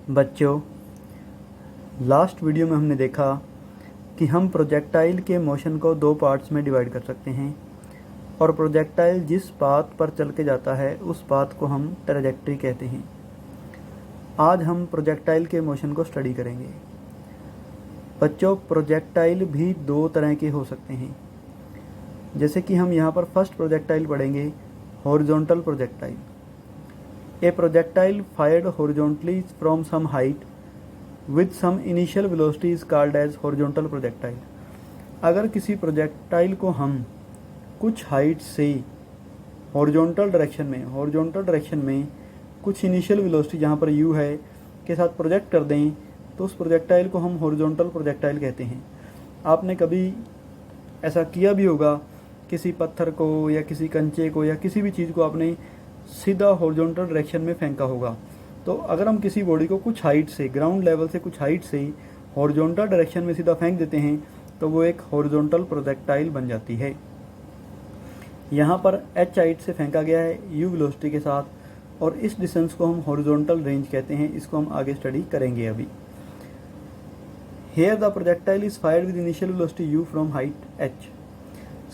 बच्चों, last video में हमने देखा कि हम प्रोजेक्टाइल के मोशन को दो पार्ट्स में डिवाइड कर सकते हैं और प्रोजेक्टाइल जिस पाथ पर चल के जाता है उस पाथ को हम ट्रैजेक्टरी कहते हैं। आज हम प्रोजेक्टाइल के मोशन को स्टडी करेंगे। बच्चों, प्रोजेक्टाइल भी दो तरह के हो सकते हैं। जैसे कि हम यहाँ पर फर्स्ट प्रोजेक्टाइल पढ़ेंगे, horizontal projectile. A projectile fired horizontally from some height with some initial velocity is called as horizontal projectile। अगर किसी प्रोजेक्टाइल को हम कुछ हाइट से हॉरिजॉन्टल डायरेक्शन में कुछ इनिशियल वेलोसिटी जहाँ पर u है के साथ प्रोजेक्ट कर दें तो उस प्रोजेक्टाइल को हम हॉरिजॉन्टल प्रोजेक्टाइल कहते हैं। आपने कभी ऐसा किया भी होगा, किसी पत्थर को या किसी कंचे को या किसी भी चीज़ को आपने सीधा हॉरिजॉन्टल डायरेक्शन में फेंका होगा। तो अगर हम किसी बॉडी को कुछ हाइट से, ग्राउंड लेवल से कुछ हाइट से हॉरिजॉन्टल डायरेक्शन में सीधा फेंक देते हैं तो वो एक हॉरिजॉन्टल प्रोजेक्टाइल बन जाती है। यहाँ पर h हाइट से फेंका गया है u वेलोसिटी के साथ और इस डिस्टेंस को हम हॉरिजॉन्टल रेंज कहते हैं। इसको हम आगे स्टडी करेंगे अभी। Here the projectile is fired with initial velocity u from height h।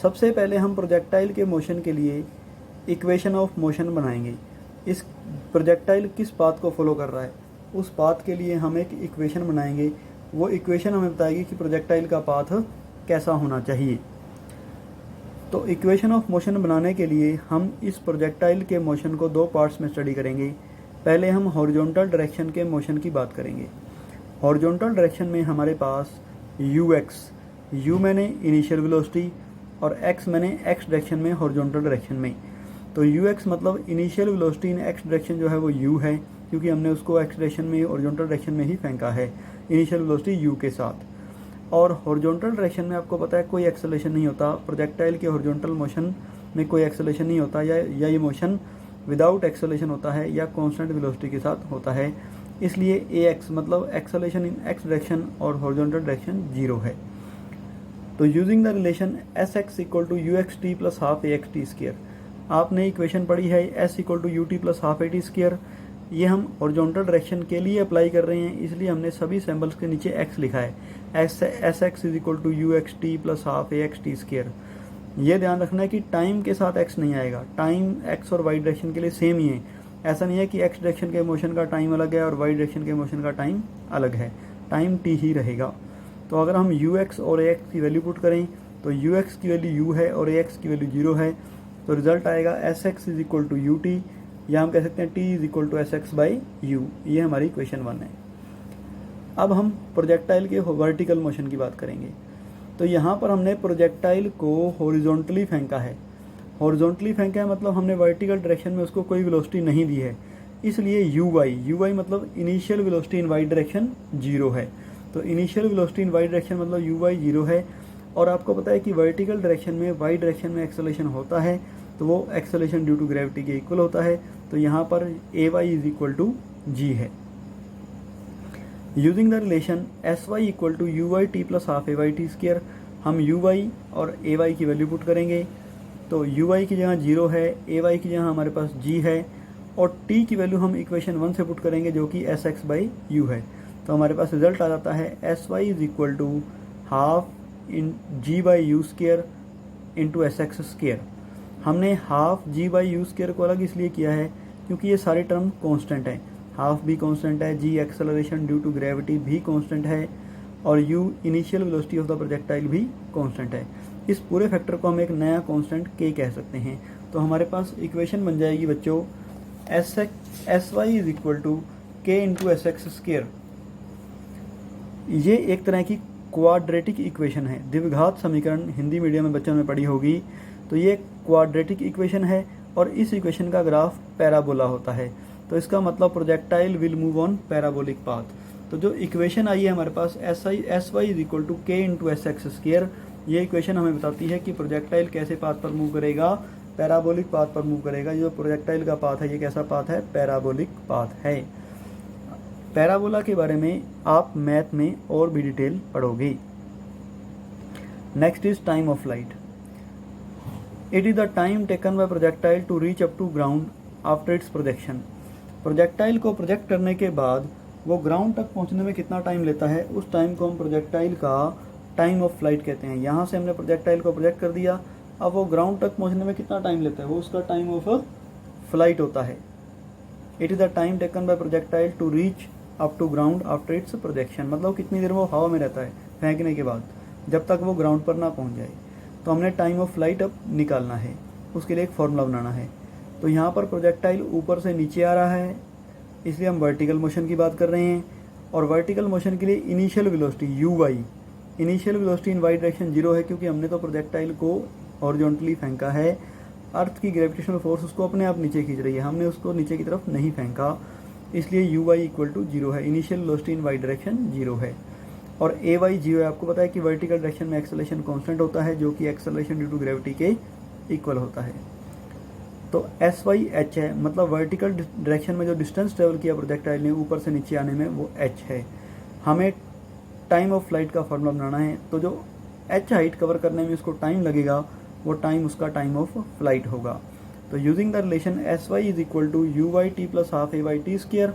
सबसे पहले हम प्रोजेक्टाइल के मोशन के लिए इक्वेशन ऑफ मोशन बनाएंगे। इस प्रोजेक्टाइल किस पाथ को फॉलो कर रहा है उस पाथ के लिए हम एक इक्वेशन बनाएंगे। वो इक्वेशन हमें बताएगी कि प्रोजेक्टाइल का पाथ कैसा होना चाहिए। तो इक्वेशन ऑफ मोशन बनाने के लिए हम इस प्रोजेक्टाइल के मोशन को दो पार्ट्स में स्टडी करेंगे। पहले हम हॉरिजॉन्टल डायरेक्शन के मोशन की बात करेंगे। हॉरिजॉन्टल डायरेक्शन में हमारे पास u मैंने इनिशियल वेलोसिटी और x मैंने x डायरेक्शन में हॉरिजॉन्टल डायरेक्शन में। तो ux मतलब इनिशियल वेलोसिटी इन x डायरेक्शन जो है वो u है, क्योंकि हमने उसको x डायरेक्शन में हॉरिजॉन्टल डायरेक्शन में ही फेंका है इनिशियल वेलोसिटी u के साथ। और हॉरिजॉन्टल डायरेक्शन में आपको पता है कोई एक्सेलरेशन नहीं होता। प्रोजेक्टाइल के हॉरिजॉन्टल मोशन में कोई एक्सेलरेशन नहीं होता, या ये मोशन विदाउट एक्सेलरेशन होता है या कांस्टेंट वेलोसिटी के साथ होता है। इसलिए ax मतलब एक्सेलरेशन इन x डायरेक्शन और हॉरिजॉन्टल डायरेक्शन 0 है। तो using the relation sx equal to uxt plus half axt square, आपने इक्वेशन पढ़ी है s equal to ut plus half at square. ये हम हॉरिजॉन्टल डायरेक्शन के लिए अप्लाई कर रहे हैं, इसलिए हमने सभी सिंबल्स के नीचे x लिखा है। sx is equal to uxt plus half axt square. ये ध्यान रखना है कि टाइम के साथ x नहीं आएगा। टाइम x और y डायरेक्शन के लिए सेम ही है। ऐसा नहीं है कि x डायरेक्शन के मोशन का टाइम अलग है और y डायरेक्शन के मोशन का टाइम अलग है। टाइम t ही रहेगा। तो अगर हम ux और ax की वैल्यू पुट करें तो ux की वैल्यू u है और ax की वैल्यू 0 है। तो रिजल्ट आएगा sx is equal to ut, या हम कह सकते हैं t is equal to sx by u। ये हमारी इक्वेशन 1 है। अब हम प्रोजेक्टाइल के वर्टिकल मोशन की बात करेंगे। तो यहाँ पर हमने प्रोजेक्टाइल को हॉरिजॉन्टली फेंका है। हॉरिजॉन्टली फेंका है मतलब हमने वर्टिकल डायरेक्शन में उसको कोई वेलोसिटी नहीं दी है, इसलिए uy मतलब initial velocity in y direction 0 है। तो initial velocity in y direction मतलब uy 0 है। और आपको पता है कि वर्टिकल डायरेक्शन में y डायरेक्शन में एक्सेलरेशन होता है तो वो एक्सेलरेशन ड्यू टू ग्रेविटी के इक्वल होता है। तो यहाँ पर ay is equal to g है। Using the relation sy equal to uyt plus half ayt square, हम uy और ay की वैल्यू पुट करेंगे। तो uy की जगह 0 है, ay की जगह हमारे पास g है और t की वैल्यू हम इक्वेशन 1 से पुट करेंगे जो कि sx बाई u है। तो हमारे पास रिजल्ट आ जाता है sy is equal to half in g by u square into sx square. हमने half g by u square को अलग इसलिए किया है क्योंकि ये सारे टर्म कांस्टेंट हैं। हाफ भी कांस्टेंट है, g acceleration due to gravity भी कांस्टेंट है और u initial velocity of the projectile भी कांस्टेंट है। इस पूरे फैक्टर को हम एक नया कांस्टेंट k कह सकते हैं। तो हमारे पास इक्वेशन बन जाएगी बच्चों sy is equal to k into sx square. ये एक तरह की क्वाड्रेटिक इक्वेशन है, द्विघात समीकरण हिंदी मीडियम में बच्चों ने पढ़ी होगी। तो ये क्वाड्रेटिक इक्वेशन है और इस इक्वेशन का ग्राफ पैराबोला होता है। तो इसका मतलब projectile will move on parabolic path. तो जो इक्वेशन आई है हमारे पास sy is equal to k into sx square, ये इक्वेशन हमें बताती है कि प्रोजेक्टाइल कैसे पाथ पर मूव करेगा, पैराबोलिक पाथ पर मूव करेगा। जो प्रोजेक्टाइल का पाथ है ये कैसा पाथ है, पैराबोलिक पाथ है। पैराबोला के बारे में आप मैथ में और भी डिटेल पढ़ोगे। Next is time of light. It is the time taken by projectile to reach up to ground after its projection. Projectile को प्रोजेक्ट करने के बाद वो ग्राउंड तक पहुंचने में कितना टाइम लेता है, उस टाइम को हम प्रोजेक्टाइल का टाइम ऑफ फ्लाइट कहते हैं। यहाँ से हमने प्रोजेक्टाइल को प्रोजेक्ट कर दिया, अब वो ग्राउंड तक पहुंचने में कितना टाइम लेता है, वो उसका टाइम ऑफ फ्लाइट होता है। It is the time taken by projectile to reach up to ground after its projection, मतलब कितनी देर वो हवा में रहता है फेंकने के बाद, जब तक वो ग्राउंड पर ना पहुंच जाए। तो हमने टाइम ऑफ फ्लाइट अब निकालना है, उसके लिए एक फॉर्मूला बनाना है। तो यहाँ पर प्रोजेक्टाइल ऊपर से नीचे आ रहा है, इसलिए हम वर्टिकल मोशन की बात कर रहे हैं। और वर्टिकल मोशन के लिए initial velocity uy, initial velocity in Y direction 0 है, क्योंकि हमने तो प्रोजेक्टाइल को हॉरिजॉन्टली फेंका है। अर्थ की ग्रेविटेशनल फोर्स उसको अपने आप नीचे खींच रही है, हमने उसको नीचे की तरफ नहीं फेंका, इसलिए uy इक्वल टू 0 है। Initial velocity in Y direction 0 है और ay 0 है। आपको पता है कि वर्टिकल डायरेक्शन में एक्सेलरेशन कांस्टेंट होता है, जो कि एक्सेलरेशन ड्यू टू ग्रेविटी के इक्वल होता है। तो sy h है, मतलब वर्टिकल डायरेक्शन में जो डिस्टेंस ट्रेवल किया प्रोजेक्टाइल ने ऊपर से नीचे आने में, वो h है। हमें टाइम ऑफ फ्लाइट का फॉर्मूला बनाना है, तो जो h हाइट कवर करने में उसको टाइम लगेगा, वो टाइम उसका टाइम ऑफ फ्लाइट होगा। तो using the relation sy is equal to uy t plus half ay t square,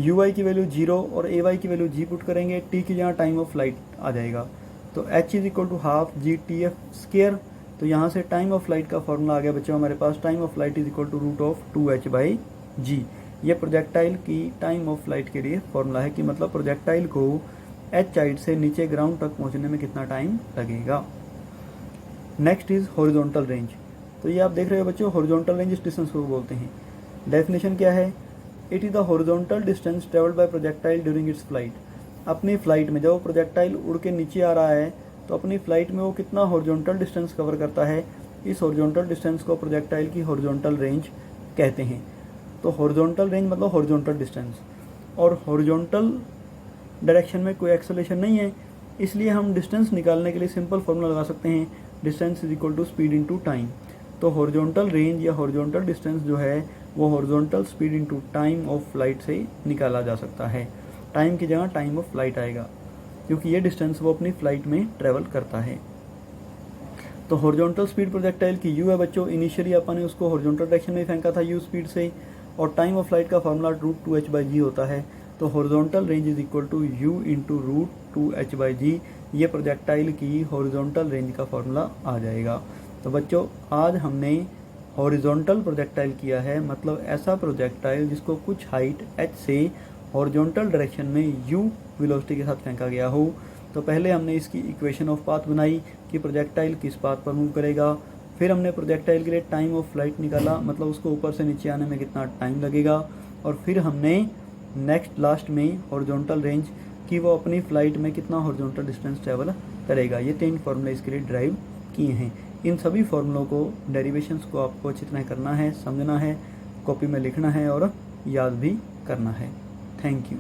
uy की वैल्यू 0 और ay की वैल्यू g पुट करेंगे, t की जगह टाइम ऑफ फ्लाइट आ जाएगा। तो h is equal to half g t f square. तो यहाँ से टाइम ऑफ फ्लाइट का फॉर्मूला आ गया बच्चों हमारे पास, time of flight is equal to root of 2h by g. ये प्रोजेक्टाइल की टाइम ऑफ फ्लाइट के लिए फॉर्मूला है कि मतलब प्रोजेक्टाइल को h हाइट से नीचे ग्राउंड तक पहुँचने में कितना टाइम लगेगा। Next is horizontal range. तो ये आप देख रहे हो बच्चों, हॉरिजॉन्टल रेंज इस डिस्टेंस को बोलते हैं। डेफिनेशन क्या है, it is the horizontal distance travelled by projectile during its flight. अपनी फ्लाइट में जब प्रोजेक्टाइल उड़ के नीचे आ रहा है, तो अपनी फ्लाइट में वो कितना हॉरिजॉन्टल डिस्टेंस कवर करता है, इस हॉरिजॉन्टल डिस्टेंस को प्रोजेक्टाइल की हॉरिजॉन्टल रेंज कहते हैं। तो हॉरिजॉन्टल रेंज मतलब हॉरिजॉन्टल डिस्टेंस, और हॉरिजॉन्टल डायरेक्शन में कोई एक्सेलरेशन नहीं है, इसलिए हम डिस्टेंस निकालने के लिए सिंपल फॉर्मूला लगा सकते हैं, distance is equal to speed into time. तो हॉरिजॉन्टल रेंज या हॉरिजॉन्टल डिस्टेंस जो है वो horizontal speed into time of flight से निकाला जा सकता है। टाइम की जगह टाइम ऑफ फ्लाइट आएगा, क्योंकि ये डिस्टेंस वो अपनी फ्लाइट में ट्रेवल करता है। तो हॉरिजॉन्टल स्पीड प्रोजेक्टाइल की u है बच्चों, इनिशियली अपन ने उसको हॉरिजॉन्टल डायरेक्शन में फेंका था u स्पीड से, और टाइम ऑफ फ्लाइट का formula root 2h by g होता है। तो horizontal range is equal to u into root 2h by g, ये प्रोजेक्टाइल की हॉरिजॉन्टल रेंज का फॉर्मूला आ जाएगा। तो बच्चों आज हमने हॉरिजॉन्टल प्रोजेक्टाइल किया है, मतलब ऐसा प्रोजेक्टाइल जिसको कुछ हाइट h से हॉरिजॉन्टल डायरेक्शन में u वेलोसिटी के साथ फेंका गया हो। तो पहले हमने इसकी इक्वेशन ऑफ पाथ बनाई कि प्रोजेक्टाइल किस पाथ पर मूव करेगा, फिर हमने प्रोजेक्टाइल के लिए टाइम ऑफ फ्लाइट निकाला, मतलब उसको ऊपर से नीचे आने में कितना टाइम लगेगा, और फिर हमने लास्ट में हॉरिजॉन्टल रेंज कि वो अपनी फ्लाइट में कितना हॉरिजॉन्टल डिस्टेंस ट्रेवल करेगा। ये 3 फॉर्मूले इसके लिए ड्राइव किए हैं। इन सभी फॉर्मूलों को, डेरिवेशंस को आपको अच्छी तरह करना है, समझना है, कॉपी में लिखना है और याद भी करना है। Thank you.